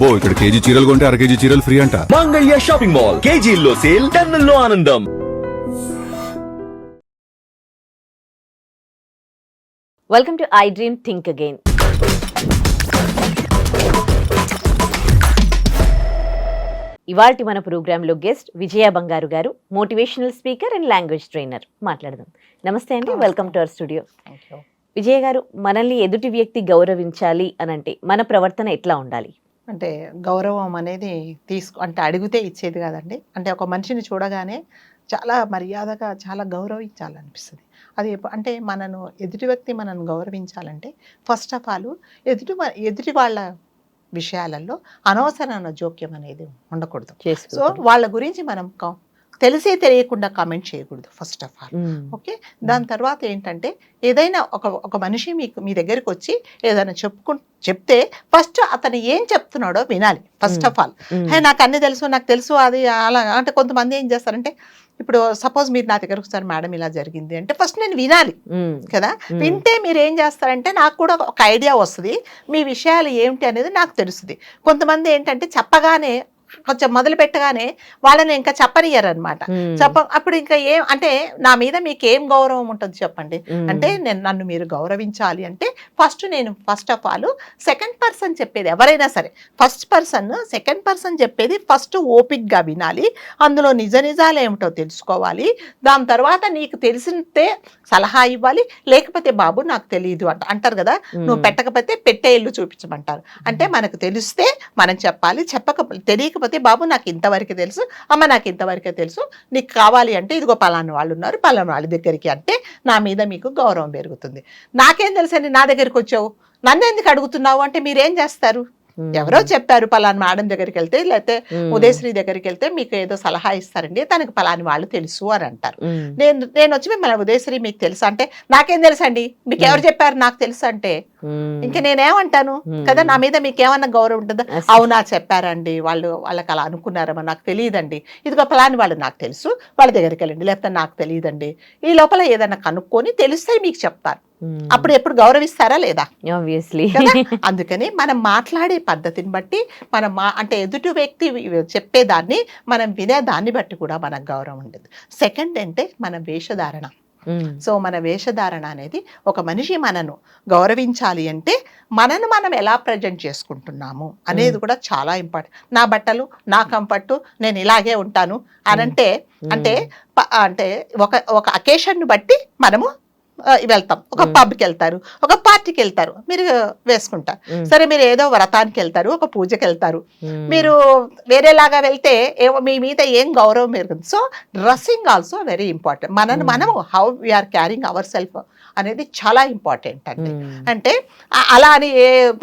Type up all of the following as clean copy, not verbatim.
అబ్బో ఇక్కడ కేజీ చీరలు కొంటే అర కేజీ చీరలు ఫ్రీ అంట. మంగళ్య షాపింగ్ మాల్, కేజీల్లో సేల్, టన్నుల్లో ఆనందం. Welcome to I dream think again. ఇవాల్టి మన ప్రోగ్రాంలో గెస్ట్ విజయ బంగారు గారు, motivational speaker and language trainer. మాట్లాడదాం. నమస్తే అండి, వెల్కమ్ టు అవర్ స్టూడియో. విజయ గారు, మనల్ని ఎదుటి వ్యక్తి గౌరవించాలి అని అంటే మన ప్రవర్తన ఎట్లా ఉండాలి? అంటే గౌరవం అనేది అంటే అడిగితే ఇచ్చేది కాదండి. అంటే ఒక మనిషిని చూడగానే చాలా మర్యాదగా చాలా గౌరవించాలనిపిస్తుంది. అది అంటే ఎదుటి వ్యక్తి మనను గౌరవించాలంటే ఫస్ట్ ఆఫ్ ఆల్ ఎదుటి వాళ్ళ విషయాలలో అనవసరమైన జోక్యం అనేది ఉండకూడదు. సో వాళ్ళ గురించి మనం తెలిసే తెలియకుండా కామెంట్ చేయకూడదు ఫస్ట్ ఆఫ్ ఆల్. ఓకే, దాని తర్వాత ఏంటంటే ఏదైనా ఒక మనిషి మీ దగ్గరికి వచ్చి ఏదైనా చెప్తే ఫస్ట్ అతను ఏం చెప్తున్నాడో వినాలి ఫస్ట్ ఆఫ్ ఆల్. నాకు అన్ని నాకు తెలుసు అది అలా. అంటే కొంతమంది ఏం చేస్తారంటే, ఇప్పుడు సపోజ్ మీరు నా దగ్గరకు వస్తారు, మేడం ఇలా జరిగింది అంటే ఫస్ట్ నేను వినాలి కదా. వింటే మీరు ఏం చేస్తారంటే నాకు కూడా ఒక ఐడియా వస్తుంది, మీ విషయాలు ఏమిటి అనేది నాకు తెలుస్తుంది. కొంతమంది ఏంటంటే చెప్పగానే కొంచెం మొదలు పెట్టగానే వాళ్ళని ఇంకా చెప్పనియరు అనమాట. అప్పుడు ఇంకా అంటే నా మీద మీకు ఏం గౌరవం ఉంటుంది చెప్పండి. అంటే నన్ను మీరు గౌరవించాలి అంటే first of all second person చెప్పేది ఎవరైనా సరే, ఫస్ట్ పర్సన్ సెకండ్ పర్సన్ చెప్పేది ఫస్ట్ ఓపిక్గా వినాలి, అందులో నిజాలు ఏమిటో తెలుసుకోవాలి. దాని తర్వాత నీకు తెలిసితే సలహా ఇవ్వాలి, లేకపోతే బాబు నాకు తెలియదు అంటారు కదా, నువ్వు పెట్టకపోతే పెట్టే ఇల్లు చూపించమంటారు. అంటే మనకు తెలిస్తే మనం చెప్పాలి, తెలియకపోతే బాబు నాకు ఇంతవరకు తెలుసు, అమ్మ నాకు ఇంతవరకే తెలుసు, నీకు కావాలి అంటే ఇదిగో పలానా వాళ్ళు ఉన్నారు, పలానా వాళ్ళ దగ్గరికి అంటే నా మీద మీకు గౌరవం పెరుగుతుంది. నాకేం తెలుసండి నా దగ్గరికి వచ్చావు, నన్ను ఎందుకు అడుగుతున్నావు అంటే మీరేం చేస్తారు? ఎవరో చెప్పారు పలానా మేడం దగ్గరికి వెళ్తే, లేకపోతే ఉదయశ్రీ దగ్గరికి వెళ్తే మీకు ఏదో సలహా ఇస్తారండి, తనకి పలాని వాళ్ళు తెలుసు అని అంటారు. నేను వచ్చి మిమ్మల్ని ఉదయశ్రీ మీకు తెలుసా అంటే నాకేం తెలుసండి, మీకు ఎవరు చెప్పారు నాకు తెలుసు అంటే ఇంకా నేనేమంటాను కదా. నా మీద మీకు ఏమన్నా గౌరవం ఉంటుందా? అవునా చెప్పారండి, వాళ్ళకి అలా అనుకున్నారమ్మా, నాకు తెలియదండి, ఇదిగో పలాని వాళ్ళు నాకు తెలుసు, వాళ్ళ దగ్గరికి వెళ్ళండి, లేకపోతే నాకు తెలియదండి. ఈ లోపల ఏదన్నా కనుక్కొని తెలిస్తే మీకు చెప్తారు. అప్పుడు ఎప్పుడు గౌరవిస్తారా లేదా? ఆబ్వియస్లీ. అందుకని మనం మాట్లాడే పద్ధతిని బట్టి అంటే ఎదుటి వ్యక్తి చెప్పేదాన్ని మనం వినేదాన్ని బట్టి కూడా మనకు గౌరవం ఉండదు. సెకండ్ అంటే మన వేషధారణ. సో మన వేషధారణ అనేది ఒక మనిషి మనను గౌరవించాలి అంటే మనం ఎలా ప్రజెంట్ చేసుకుంటున్నాము అనేది కూడా చాలా ఇంపార్టెంట్. నా బట్టలు, నా కంఫర్ట్, నేను ఇలాగే ఉంటాను అనంటే అంటే ఒక అకేషన్ను బట్టి మనము వెళ్తాం. ఒక పబ్కి వెళ్తారు, ఒక పార్టీకి వెళ్తారు, మీరు వేసుకుంటారు. సరే, మీరు ఏదో వ్రతానికి వెళ్తారు, ఒక పూజకి వెళ్తారు, మీరు వేరేలాగా వెళ్తే మీ మీద ఏం గౌరవం పెరుగుతుంది. So dressing also very important. మనము how we are carrying our self అనేది చాలా ఇంపార్టెంట్ అండి. అంటే అలా అని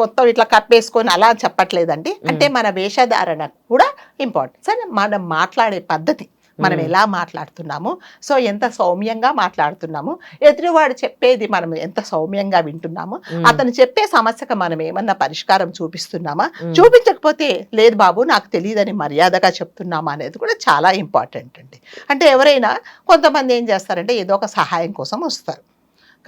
మొత్తం ఇట్లా కప్పేసుకొని అలా చెప్పట్లేదండి. అంటే మన వేషధారణ కూడా ఇంపార్టెంట్. సరే, మనం మాట్లాడే పద్ధతి, మనం ఎలా మాట్లాడుతున్నాము, సో ఎంత సౌమ్యంగా మాట్లాడుతున్నాము, ఎదురువాడు చెప్పేది మనం ఎంత సౌమ్యంగా వింటున్నాము, అతను చెప్పే సమస్యకు మనం ఏమన్నా పరిష్కారం చూపిస్తున్నామా, చూపించకపోతే లేదు బాబు నాకు తెలియదని మర్యాదగా చెప్తున్నామా అనేది కూడా చాలా ఇంపార్టెంట్ అండి. అంటే ఎవరైనా కొంతమంది ఏం చేస్తారంటే ఏదో ఒక సహాయం కోసం వస్తారు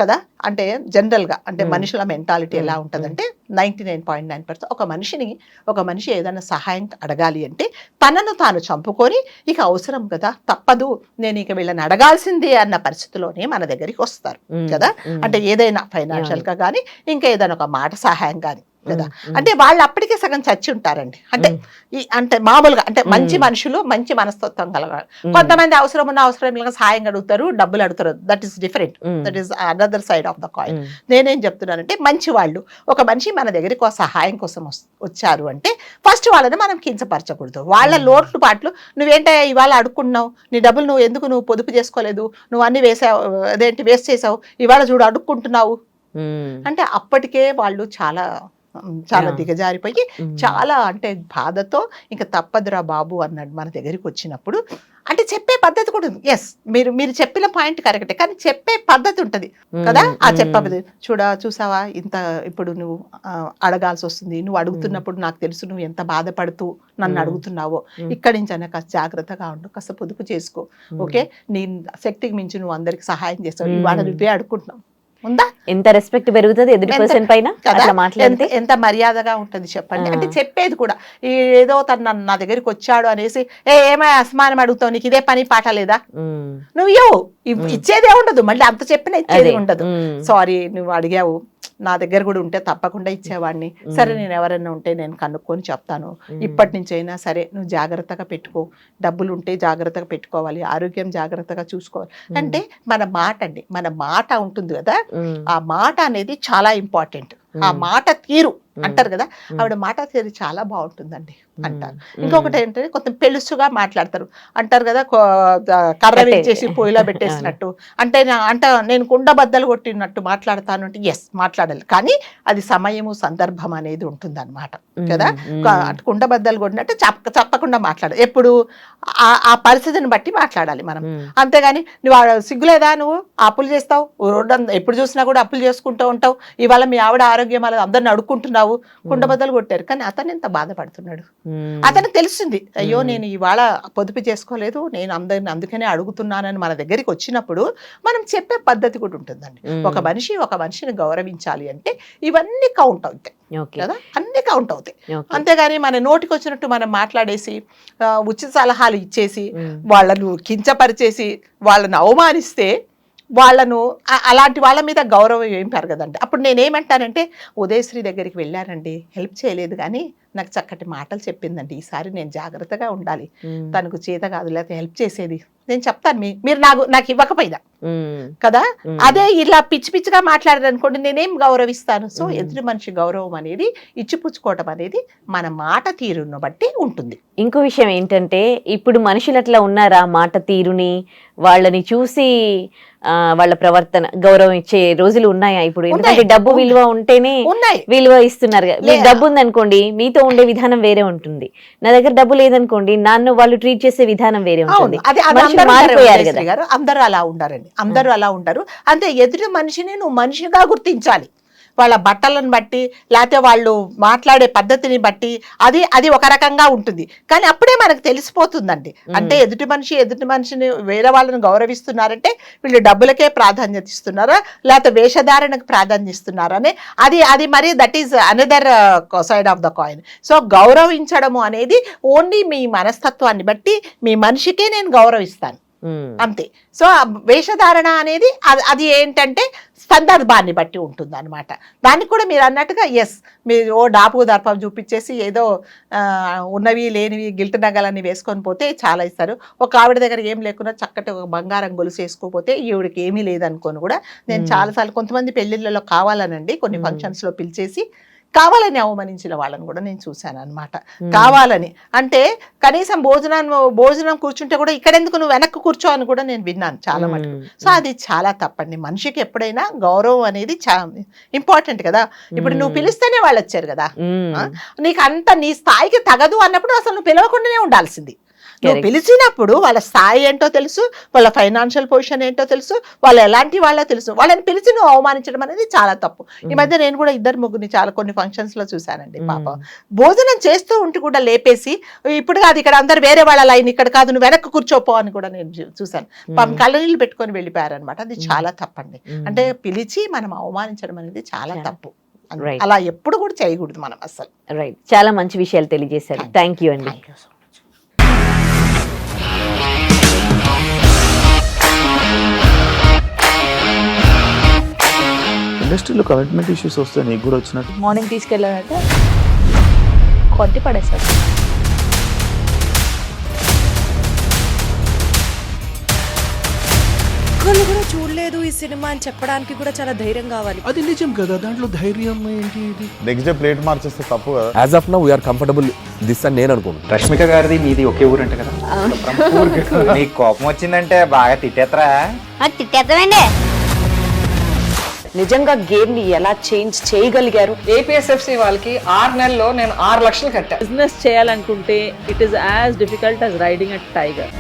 కదా. అంటే జనరల్గా అంటే మనుషుల మెంటాలిటీ ఎలా ఉంటుందంటే 99.9% ఒక మనిషి ఏదైనా సహాయం అడగాలి అంటే తనను తాను చంపుకొని ఇక అవసరం కదా, తప్పదు, నేను ఇక వీళ్ళని అడగాల్సిందే అన్న పరిస్థితిలోనే మన దగ్గరికి వస్తారు కదా. అంటే ఏదైనా ఫైనాన్షియల్గా కానీ ఇంకా ఏదైనా ఒక మాట సహాయం కానీ కదా. అంటే వాళ్ళు అప్పటికే సగం చచ్చి ఉంటారండి. అంటే మామూలుగా అంటే మంచి మనుషులు, మంచి మనస్తత్వం కలగాలి. కొంతమంది అవసరం ఉన్న అవసరం సహాయం అడుగుతారు, డబ్బులు అడుగుతారు. That is different, that is another side of the coin. నేనేం చెప్తున్నానంటే మంచి వాళ్ళు ఒక మనిషి మన దగ్గరికి ఒక సహాయం కోసం వచ్చారు అంటే ఫస్ట్ వాళ్ళని మనం కించపరచకూడదు. వాళ్ళ లోట్లు పాటలు, నువ్వేంటో ఇవాళ అడుక్కున్నావు, నీ డబ్బులు నువ్వు పొదుపు చేసుకోలేదు, నువ్వు అన్ని వేస్ట్ చేసావు, ఇవాళ చూడు అడుక్కుంటున్నావు అంటే అప్పటికే వాళ్ళు చాలా దిగజారిపోయి చాలా అంటే బాధతో ఇంకా తప్పదురా బాబు అన్నాడు మన దగ్గరికి వచ్చినప్పుడు. అంటే చెప్పే పద్ధతి కూడా ఉంది. ఎస్, మీరు చెప్పిన పాయింట్ కరెక్టే, కానీ చెప్పే పద్ధతి ఉంటుంది కదా. ఆ చెప్పే చూసావా ఇంత ఇప్పుడు నువ్వు అడగాల్సి వస్తుంది, నువ్వు అడుగుతున్నప్పుడు నాకు తెలుసు నువ్వు ఎంత బాధపడుతూ నన్ను అడుగుతున్నావో, ఇక్కడి నుంచి అన్న కాస్త జాగ్రత్తగా ఉండు, కాస్త పొదుపు చేసుకో, ఓకే, నీ శక్తికి మించి నువ్వు అందరికి సహాయం చేస్తావు, ఇవాళ నువ్వే అడుగుతున్నావు ఉందా? ఎంత రెస్పెక్ట్ పెరుగుతుంది ఎదుటి పర్సన్ పైన కదా? అట్లా మాట్లాడితే. ఎంత మర్యాదగా ఉంటుంది చెప్పండి. అంటే చెప్పేది కూడా ఏదో తను నా దగ్గరికి వచ్చాడు అనేసి ఏమై అసమానం అడుగుతావు, నీకు ఇదే పని పాట లేదా, నువ్వు ఇచ్చేదే ఉండదు, మళ్ళీ అంత చెప్పినా ఇచ్చేది ఉండదు. సారీ నువ్వు అడిగావు, నా దగ్గర కూడా ఉంటే తప్పకుండా ఇచ్చేవాడిని, సరే నేను ఎవరైనా ఉంటే నేను కనుక్కొని చెప్తాను, ఇప్పటి నుంచి అయినా సరే నువ్వు జాగ్రత్తగా పెట్టుకో, డబ్బులు ఉంటే జాగ్రత్తగా పెట్టుకోవాలి, ఆరోగ్యం జాగ్రత్తగా చూసుకోవాలి. అంటే మన మాట అండి, మన మాట ఉంటుంది కదా, ఆ మాట అనేది చాలా ఇంపార్టెంట్. ఆ మాట తీరు అంటారు కదా, ఆవిడ మాట తీరు చాలా బాగుంటుందండి అంటారు. ఇంకొకటి ఏంటంటే కొంచెం పెలుసుగా మాట్లాడతారు అంటారు కదా, కర్ర వేసేసి పొయ్యిలో పెట్టేసినట్టు, అంటే నేను కుండ బద్దలు కొట్టినట్టు మాట్లాడతాను అంటే ఎస్ మాట్లాడాలి, కానీ అది సమయము సందర్భం అనేది ఉంటుంది అనమాట కదా. కుండ బద్దలు కొట్టినట్టు చెప్పకుండా మాట్లాడాలి, ఎప్పుడు ఆ పరిస్థితిని బట్టి మాట్లాడాలి మనం. అంతేగాని నువ్వు సిగ్గులేదా, నువ్వు అప్పులు చేస్తావు, ఎప్పుడు చూసినా కూడా అప్పులు చేసుకుంటూ ఉంటావు, ఇవాళ మీ ఆవిడ ఆరోగ్యం అలా అందరిని అడుక్కుంటున్నావు, కుండ బద్దలు కొట్టారు, కానీ అతను ఎంత బాధపడుతున్నాడు, అతనికి తెలిసింది అయ్యో నేను ఇవాళ పొదుపు చేసుకోలేదు, నేను అందుకనే అడుగుతున్నానని మన దగ్గరికి వచ్చినప్పుడు మనం చెప్పే పద్ధతి కూడా ఉంటుందండి. ఒక మనిషిని గౌరవించాలి అంటే ఇవన్నీ కౌంట్ అవుతాయి కదా, అన్ని కౌంట్ అవుతాయి. అంతేగాని మన నోటికి వచ్చినట్టు మనం మాట్లాడేసి ఉచిత సలహాలు ఇచ్చేసి వాళ్ళను కించపరిచేసి వాళ్ళను అవమానిస్తే వాళ్ళను అలాంటి వాళ్ళ మీద గౌరవం ఏం పెరగదండి. అప్పుడు నేనేమంటానంటే ఉదయశ్రీ దగ్గరికి వెళ్ళానండి, హెల్ప్ చేయలేదు కానీ నాకు చక్కటి మాటలు చెప్పిందండి, ఈసారి నేను జాగ్రత్తగా ఉండాలి, తనకు చేత కాదు లేకపోతే హెల్ప్ చేసేది నేను చెప్తాను, మీరు నాకు ఇవ్వకపోయినా కదా, అదే ఇలా పిచ్చి పిచ్చిగా మాట్లాడారు అనుకోండి నేనేం గౌరవిస్తాను. సో ఎదుటి మనిషి గౌరవం అనేది ఇచ్చిపుచ్చుకోవటం అనేది మన మాట తీరును బట్టి ఉంటుంది. ఇంకో విషయం ఏంటంటే ఇప్పుడు మనుషులు అట్లా ఉన్నారా, మాట తీరుని వాళ్ళని చూసి వాళ్ళ ప్రవర్తన గౌరవం ఇచ్చే రోజులు ఉన్నాయా ఇప్పుడు? ఎందుకంటే డబ్బు విలువ ఉంటేనే విలువ ఇస్తున్నారు. మీకు డబ్బు ఉందనుకోండి మీతో ఉండే విధానం వేరే ఉంటుంది, నా దగ్గర డబ్బు లేదనుకోండి నన్ను వాళ్ళు ట్రీట్ చేసే విధానం వేరే ఉంటుంది. మారిపోయారు కదా, అందరూ అలా ఉండారండి, అందరూ అలా ఉంటారు. అంతే ఎదుటి మనిషిని నువ్వు మనిషిగా గుర్తించాలి, వాళ్ళ బట్టలను బట్టి లేకపోతే వాళ్ళు మాట్లాడే పద్ధతిని బట్టి అది ఒక రకంగా ఉంటుంది, కానీ అప్పుడే మనకు తెలిసిపోతుందండి. అంటే ఎదుటి మనిషిని వేరే వాళ్ళని గౌరవిస్తున్నారంటే వీళ్ళు డబ్బులకే ప్రాధాన్యత ఇస్తున్నారా లేకపోతే వేషధారణకు ప్రాధాన్యత ఇస్తున్నారా అని అది మరి that is another side of the coin. So గౌరవించడము అనేది ఓన్లీ మీ మనస్తత్వాన్ని బట్టి మీ మనిషికే నేను గౌరవిస్తాను అంతే. సో వేషధారణ అనేది అది ఏంటంటే సందర్భాన్ని బట్టి ఉంటుంది అనమాట. దానికి కూడా మీరు అన్నట్టుగా ఎస్ మీరు డాపు దర్పం చూపించేసి ఏదో ఉన్నవి లేనివి గిల్ట్ నగలన్నీ వేసుకొని పోతే చాలా ఇస్తారు. ఒక ఆవిడ దగ్గర ఏం లేకుండా చక్కటి ఒక బంగారం గొలుసు వేసుకోపోతే ఈవిడికి ఏమీ లేదనుకోని కూడా నేను చాలాసార్లు కొంతమంది పెళ్లిళ్ళలో కావాలనండి కొన్ని ఫంక్షన్స్లో పిలిచేసి కావాలని అవమానించిన వాళ్ళని కూడా నేను చూశాను అనమాట. కావాలని అంటే కనీసం భోజనం కూర్చుంటే కూడా ఇక్కడెందుకు నువ్వు వెనక్కి కూర్చో అని కూడా నేను విన్నాను చాలా మటుకు. సో అది చాలా తప్పండి. మనిషికి ఎప్పుడైనా గౌరవం అనేది ఇంపార్టెంట్ కదా. ఇప్పుడు నువ్వు పిలిస్తేనే వాళ్ళు వచ్చారు కదా, నీకు అంత నీ స్థాయికి తగదు అన్నప్పుడు అసలు నువ్వు పిలవకుండానే ఉండాల్సింది. నువ్వు పిలిచినప్పుడు వాళ్ళ స్థాయి ఏంటో తెలుసు, వాళ్ళ ఫైనాన్షియల్ పొజిషన్ ఏంటో తెలుసు, వాళ్ళు ఎలాంటి వాళ్ళో తెలుసు, వాళ్ళని పిలిచి నువ్వు అవమానించడం అనేది చాలా తప్పు. ఈ మధ్య నేను కూడా 2-3 చాలా కొన్ని ఫంక్షన్స్ లో చూశానండి. పాపం భోజనం చేస్తూ ఉంటూ కూడా లేపేసి ఇప్పుడు కాదు ఇక్కడ అందరు వేరే వాళ్ళ లైన్ ఇక్కడ కాదు నువ్వు వెనక్కి కూర్చోపో అని కూడా నేను చూశాను. పాపం కళ్ళనీళ్ళు పెట్టుకొని వెళ్ళిపోయారనమాట. అది చాలా తప్పండి. అంటే పిలిచి మనం అవమానించడం అనేది చాలా తప్పు. అలా ఎప్పుడు కూడా చేయకూడదు మనం అసలు. రైట్, చాలా మంచి విషయాలు తెలియజేశారు. థ్యాంక్ యూ అండి. ఇండస్ట్రీలో కమిట్మెంట్ ఇష్యూస్ వస్తే నీకు కూడా వచ్చినట్టు మార్నింగ్ తీసుకెళ్ళాలంటే కొట్టి పడేస్తారు. ఒక్కళ్ళు కూడా చూడలేదు ఈ సినిమా అని చెప్పడానికి కూడా చాలా ధైర్యం కావాలి. అది నిజం కదా, దాంట్లో ధైర్యం ఏంటి? ఇది నెక్స్ట్ డే ప్లేట్ మార్చేస్తే తప్పు కదా. As of now we are comfortable this అని నేను అనుకుంటున్నాను. రష్మిక గారిది మీది ఒకే ఊరంట కదా. నీకు కోపం వచ్చిందంటే బాగా తిట్టేత్తరా? తిట్టేద్దామండి. నిజంగా గేమ్ ని ఎలా చేంజ్ చేయగలిగారు? ఏపీఎస్ఎఫ్సి వాళ్ళకి 6 నెలల్లో నేను 6 లక్షలు కట్టా. బిజినెస్ చేయాలనుకుంటే it is as difficult as riding a tiger.